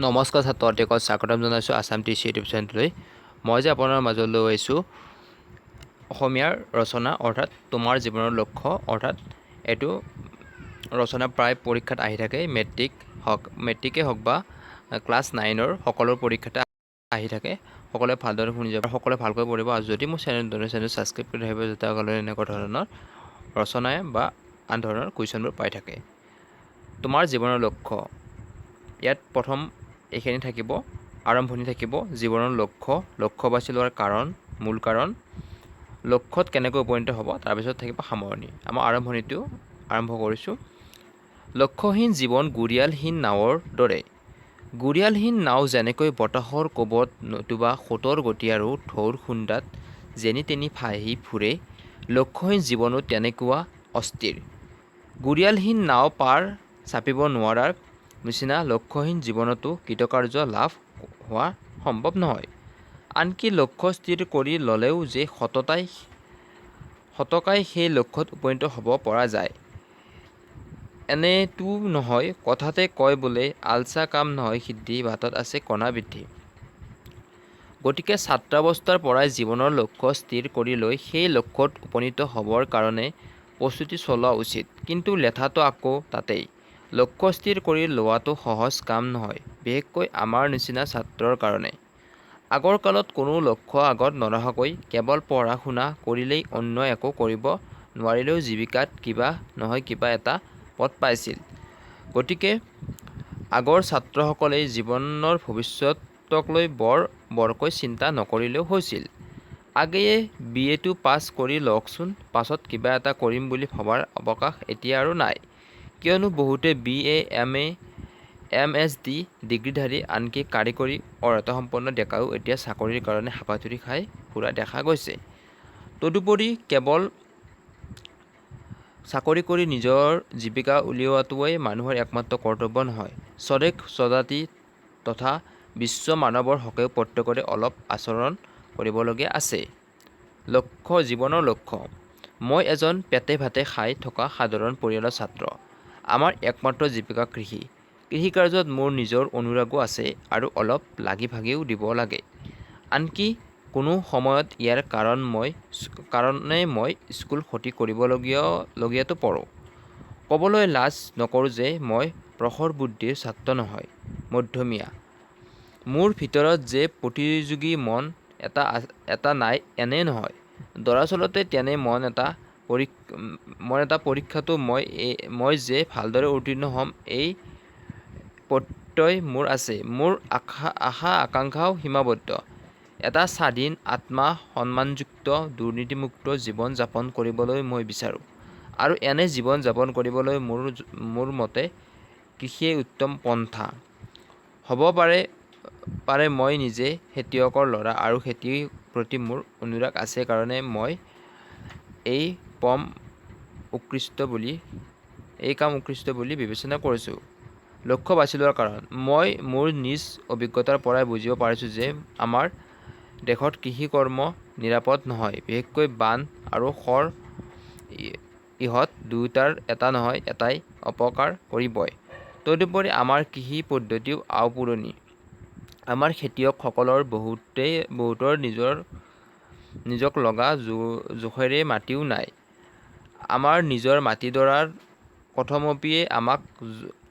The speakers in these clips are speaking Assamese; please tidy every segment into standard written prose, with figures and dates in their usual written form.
নমস্কাৰ ছাত্ৰসকলক স্বাগতম জনাইছোঁ আছাম টিচি ইউটিউব চেনেললৈ। মই যে আপোনাৰ মাজলৈ আহিছোঁ অসমীয়াৰ ৰচনা অৰ্থাৎ তোমাৰ জীৱনৰ লক্ষ্য অৰ্থাৎ এইটো ৰচনা প্ৰায় পৰীক্ষাত আহি থাকে। মেট্ৰিকে হওক বা ক্লাছ 9ৰ সকলো পৰীক্ষাতে আহি থাকে। সকলোৱে ভালদৰে শুনি যাব, সকলোৱে ভালকৈ পঢ়িব আৰু যদি মোৰ চেনেল ছাবস্ক্ৰাইব কৰি থাকিব যাতে সকলোৱে এনেকুৱা ধৰণৰ ৰচনাই বা আন ধৰণৰ কুৱেশ্যনবোৰ পাই থাকে। তোমাৰ জীৱনৰ লক্ষ্য, ইয়াত প্ৰথম এইখিনি থাকিব, আৰম্ভণি থাকিব জীৱনৰ লক্ষ্য বাছি লোৱাৰ মূল কাৰণ, লক্ষ্যত কেনেকৈ উপনীত হ'ব, তাৰপিছত থাকিব সামৰণি। আমাৰ আৰম্ভণিটো আৰম্ভ কৰিছোঁ। লক্ষ্যহীন জীৱন গুৰিয়ালহীন নাৱৰ দৰে। গুৰিয়ালহীন নাও যেনেকৈ বতাহৰ কোবত নতুবা সোঁতৰ গতি আৰু ঢৌৰ খুন্দাত যেনি তেনি ভাহি ফুৰে, লক্ষ্যহীন জীৱনো তেনেকুৱা অস্থিৰ। গুৰিয়ালহীন নাও পাৰ চাপিব নোৱাৰাৰ নিচিনা লক্ষ্যহীন জীৱনতো কৃতকাৰ্য লাভ হোৱা সম্ভৱ নহয়। আনকি লক্ষ্য স্থিৰ কৰি ল'লেও যে সতকাই সেই লক্ষ্যত উপনীত হ'ব পৰা যায়, এনেটো নহয়। কথাতে কয় বোলে আলচা কাম নহয় সিদ্ধি, বাটত আছে কণা বৃদ্ধি। গতিকে ছাত্ৰাৱস্থাৰ পৰাই জীৱনৰ লক্ষ্য স্থিৰ কৰি লৈ সেই লক্ষ্যত উপনীত হ'বৰ কাৰণে প্ৰস্তুতি চলোৱা উচিত। কিন্তু লেঠাটো আকৌ তাতেই। লক্ষ্য স্থিৰ কৰি লোৱাটো সহজ কাম নহয়, বিশেষকৈ আমাৰ নিচিনা ছাত্ৰৰ কাৰণে। আগৰ কালত কোনো লক্ষ্য আগত নৰখাকৈ কেৱল পঢ়া শুনা কৰিলেই অন্য একো কৰিব নোৱাৰিলেও জীৱিকাত কিবা নহয় কিবা এটা পথ পাইছিল। গতিকে আগৰ ছাত্ৰসকলে জীৱনৰ ভৱিষ্যতক লৈ বৰকৈ চিন্তা নকৰিলেও হৈছিল। আগেয়ে BA টো পাছ কৰি লওকচোন, পাছত কিবা এটা কৰিম বুলি ভবাৰ অৱকাশ এতিয়া আৰু নাই। কিয়নো বহুতে BA, MA, MSc ডিগ্ৰীধাৰী, আনকি কাৰিকৰী অৰ্হতাসম্পন্ন ডেকাও এতিয়া চাকৰিৰ কাৰণে হাবাথুৰি খাই ফুৰা দেখা গৈছে। তদুপৰি কেৱল চাকৰি কৰি নিজৰ জীৱিকা উলিওৱাটোৱেই মানুহৰ একমাত্ৰ কৰ্তব্য নহয়। স্বদেশ স্বজাতি তথা বিশ্ব মানৱৰ হকেও প্ৰত্যেকৰে অলপ আচৰণ কৰিবলগীয়া আছে। জীৱনৰ লক্ষ্য। মই এজন পেটে ভাতে খাই থকা সাধাৰণ পৰিয়ালৰ ছাত্ৰ। আমাৰ একমাত্ৰ জীৱিকা কৃষি। কৃষিকাৰ্যত মোৰ নিজৰ অনুৰাগো আছে আৰু অলপ লাগি ভাগিও দিব লাগে। আনকি কোনো সময়ত ইয়াৰ কাৰণে মই স্কুল ক্ষতি কৰিবলগীয়াতো পৰোঁ। ক'বলৈ লাজ নকৰোঁ যে মই প্ৰখৰ বুদ্ধিৰ ছাত্ৰ নহয়, মধ্যমীয়া। মোৰ ভিতৰত যে প্ৰতিযোগী মন এটা নাই এনে নহয়। দৰাচলতে তেনে মন এটা পৰীক্ষাতো মই যে ভালদৰে উত্তীৰ্ণ হ'ম এই প্ৰত্যয় মোৰ আছে। মোৰ আশা আকাংক্ষাও সীমাবদ্ধ। এটা স্বাধীন আত্মা সন্মানযুক্ত দুৰ্নীতিমুক্ত জীৱন যাপন কৰিবলৈ মই বিচাৰোঁ। আৰু এনে জীৱন যাপন কৰিবলৈ মোৰ মতে কৃষিয়েই উত্তম পন্থা হ'ব পাৰে। মই নিজে খেতিয়কৰ ল'ৰা আৰু খেতিৰ প্ৰতি মোৰ অনুৰাগ আছে কাৰণে মই এই কাম উৎকৃষ্ট বুলি বিবেচনা কৰিছোঁ। লক্ষ্য বাছি লোৱাৰ কাৰণ। মই মোৰ নিজ অভিজ্ঞতাৰ পৰাই বুজিব পাৰিছোঁ যে আমাৰ দেশত কৃষি কৰ্ম নিৰাপদ নহয়। বিশেষকৈ বান আৰু খৰ ইহঁত দুয়োটাৰ এটা নহয় এটাই অপকাৰ কৰিবই। তদুপৰি আমাৰ কৃষি পদ্ধতিও আওপুৰণি। আমাৰ খেতিয়কসকলৰ বহুতৰ নিজক লগা জোখেৰে মাটিও নাই। আমাৰ নিজৰ মাটিডৰাৰ কথমপিয়ে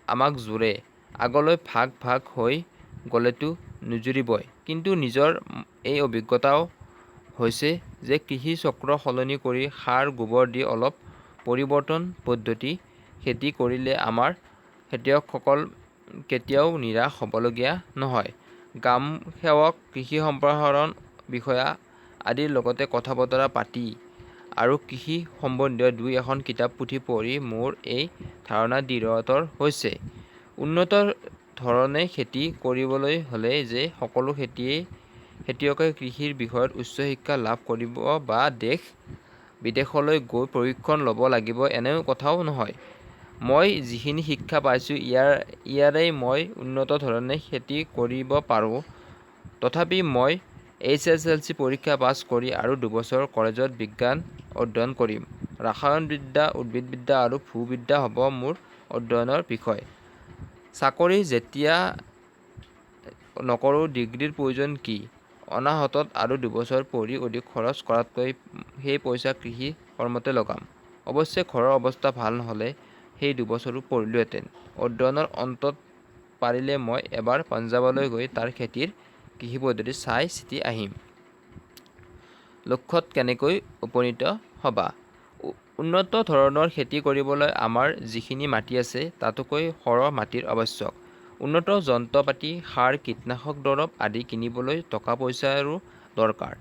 আমাক জোৰে। আগলৈ ভাগ হৈ গ'লেতো নুজুৰিবই। কিন্তু নিজৰ এই অভিজ্ঞতাও হৈছে যে কৃষি চক্ৰ সলনি কৰি সাৰ গোবৰ দি অলপ পৰিৱৰ্তন পদ্ধতি খেতি কৰিলে আমাৰ খেতিয়কসকল কেতিয়াও নিৰাশ হ'বলগীয়া নহয়। গ্ৰামসেৱক, কৃষি সম্প্ৰসাৰণ বিষয়া আদিৰ লগতে কথা বতৰা পাতি আৰু কৃষি সম্বন্ধীয় দুই এখন কিতাপ পুথি পঢ়ি মোৰ এই ধাৰণা দৃঢ়তৰ হৈছে। উন্নত ধৰণে খেতি কৰিবলৈ হ'লে যে সকলো খেতিয়কে কৃষিৰ বিষয়ত উচ্চ শিক্ষা লাভ কৰিব বা দেশ বিদেশলৈ গৈ প্ৰশিক্ষণ ল'ব লাগিব এনে কথাও নহয়। মই যিখিনি শিক্ষা পাইছোঁ ইয়াৰেই মই উন্নত ধৰণে খেতি কৰিব পাৰোঁ। তথাপি মই HSLC পৰীক্ষা পাছ কৰি আৰু 2 বছৰ কলেজত বিজ্ঞান অধ্যয়ন কৰিম। ৰসায়নবিদ্যা, উদ্ভিদবিদ্যা আৰু ভূবিদ্যা হ'ব মোৰ অধ্যয়নৰ বিষয়। চাকৰি যেতিয়া নকৰোঁ ডিগ্ৰীৰ প্ৰয়োজন কি? অনাহতত আৰু 2 বছৰ পঢ়ি অধিক খৰচ কৰাতকৈ সেই পইচা কৃষি কৰ্মতে লগাম। অৱশ্যে ঘৰৰ অৱস্থা ভাল নহ'লে সেই 2 বছৰো পঢ়িলোহেঁতেন। অধ্যয়নৰ অন্তত পাৰিলে মই এবাৰ পঞ্জাৱলৈ গৈ তাৰ খেতিৰ কৃষি পদ্ধতি চাই চিতি আহিম। লক্ষ্যত কেনেকৈ উপনীত হ'বা? উন্নত ধৰণৰ খেতি কৰিবলৈ আমাৰ যিখিনি মাটি আছে তাতকৈ সৰহ মাটিৰ আৱশ্যক। উন্নত যন্ত্ৰ পাতি, সাৰ, কীটনাশক দৰৱ আদি কিনিবলৈ টকা পইচাৰো দৰকাৰ।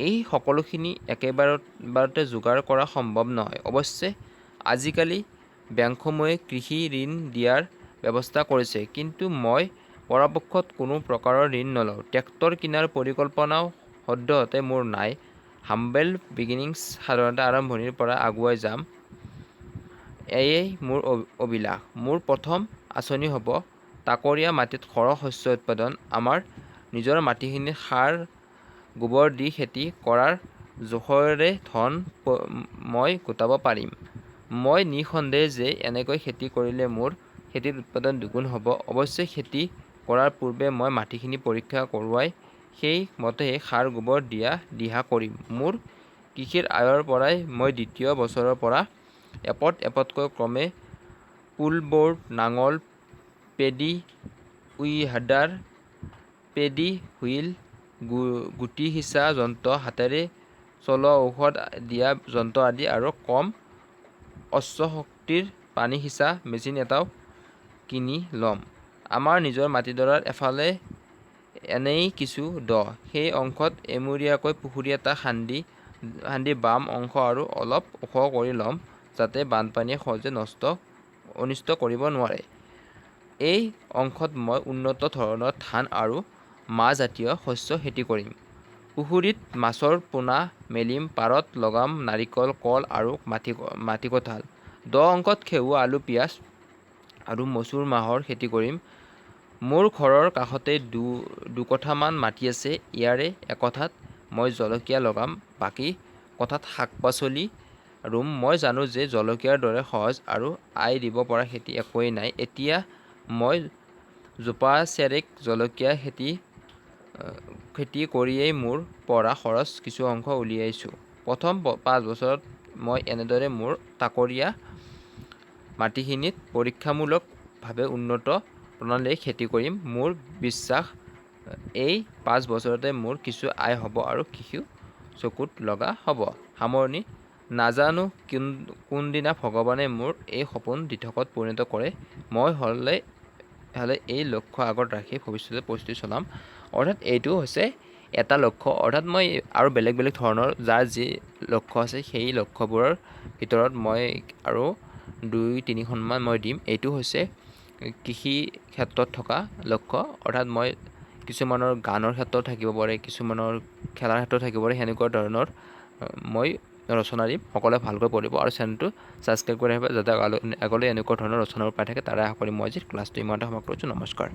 এই সকলোখিনি একেবাৰতে যোগাৰ কৰা সম্ভৱ নহয়। অৱশ্যে আজিকালি বেংকসমূহে কৃষি ঋণ দিয়াৰ ব্যৱস্থা কৰিছে। কিন্তু মই পৰাপক্ষত কোনো প্ৰকাৰৰ ঋণ নলওঁ। ট্ৰেক্টৰ কিনাৰ পৰিকল্পনাও সদ্যহতে মোৰ নাই। হাম্বেল বিগিনিংছ, সাধাৰণতে আৰম্ভণিৰ পৰা আগুৱাই যাম, এয়েই মোৰ অভিলাষ। মোৰ প্ৰথম আঁচনি হ'ব তাকৰীয়া মাটিত সৰহ শস্য উৎপাদন। আমাৰ নিজৰ মাটিখিনিত সাৰ, গোবৰ দি খেতি কৰাৰ জোখেৰে ধন মই গোটাব পাৰিম। মই নিঃসন্দেহে যে এনেকৈ খেতি কৰিলে মোৰ খেতিৰ উৎপাদন দুগুণ হ'ব। অৱশ্যে খেতি কৰাৰ পূৰ্বে মই মাটিখিনি পৰীক্ষা কৰোৱাই সেই মতেহে সাৰ গোবৰ দিয়া দিহা কৰিম। মোৰ কৃষিৰ আয়ৰ পৰাই মই দ্বিতীয় বছৰৰ পৰা এপদকৈ ক্ৰমে পুলবোৰ্ড, নাঙল, পেডি উইডাৰ, পেডি হুইল, গুটি সিঁচা যন্ত্ৰ, হাতেৰে চলোৱা ঔষধ দিয়া যন্ত্ৰ আদি আৰু কম অশ্বশক্তিৰ পানী সিঁচা মেচিন এটাও কিনি ল'ম। আমাৰ নিজৰ মাটিডৰাৰ এফালে এনেই কিছু দ, সেই অংশত এমূৰীয়াকৈ পুখুৰী এটা খান্দি বাম অংশ আৰু অলপ ওখ কৰি ল'ম, যাতে বানপানীয়ে সহজে অনিষ্ট কৰিব নোৱাৰে। এই অংশত মই উন্নত ধৰণৰ ধান আৰু মাহজাতীয় শস্য খেতি কৰিম। পুখুৰীত মাছৰ পোনা মেলিম, পাৰত লগাম নাৰিকল, কল আৰু মাটিকঁঠাল। দ অংশত ঘেঁহু, আলু, পিঁয়াজ আৰু মচুৰ মাহৰ খেতি কৰিম। মোৰ ঘৰৰ কাষতে দুকঠামান মাটি আছে। ইয়াৰে একঠাত মই জলকীয়া লগাম, বাকী কঠাত শাক-পাচলি ৰুম। মই জানো যে জলকীয়াৰ দৰে সহজ আৰু আয় দিব পৰা খেতি একোৱেই নাই। এতিয়া মই জোপা চেৰেক জলকীয়া খেতি কৰিয়েই মোৰ পঢ়া খৰচ কিছু অংশ উলিয়াইছোঁ। প্ৰথম 5 বছৰত মই এনেদৰে মোৰ তাকৰীয়া মাটিখিনিত পৰীক্ষামূলকভাৱে উন্নত প্ৰণালীৰে খেতি কৰিম। মোৰ বিশ্বাস এই 5 বছৰতে মোৰ কিছু আয় হ'ব আৰু কৃষিও চকুত লগা হ'ব। সামৰণি। নাজানো কোনদিনা ভগৱানে মোৰ এই সপোন দিঠকত পৰিণত কৰে। মই হ'লে এই লক্ষ্য আগত ৰাখি ভৱিষ্যতে প্ৰস্তুতি চলাম। অৰ্থাৎ এইটো হৈছে এটা লক্ষ্য। অৰ্থাৎ মই আৰু বেলেগ বেলেগ ধৰণৰ যাৰ যি লক্ষ্য আছে সেই লক্ষ্যবোৰৰ ভিতৰত মই আৰু 2-3খনমান মই দিম। এইটো হৈছে কৃষি ক্ষেত্ৰত থকা লক্ষ্য। অৰ্থাৎ মই কিছুমানৰ গানৰ ক্ষেত্ৰত থাকিব পাৰে, কিছুমানৰ খেলাৰ ক্ষেত্ৰত থাকিব পাৰে, সেনেকুৱা ধৰণৰ মই ৰচনা দিম। সকলোৱে ভালকৈ পঢ়িব আৰু চেনেলটো ছাবস্ক্ৰাইব কৰি ৰাখিব, যাতে আগলৈ এনেকুৱা ধৰণৰ ৰচনাবোৰ পাই থাকে। তাৰে আশা কৰি মই আজি ক্লাছটো ইমানতে সমাপ্ত কৰিছোঁ। নমস্কাৰ।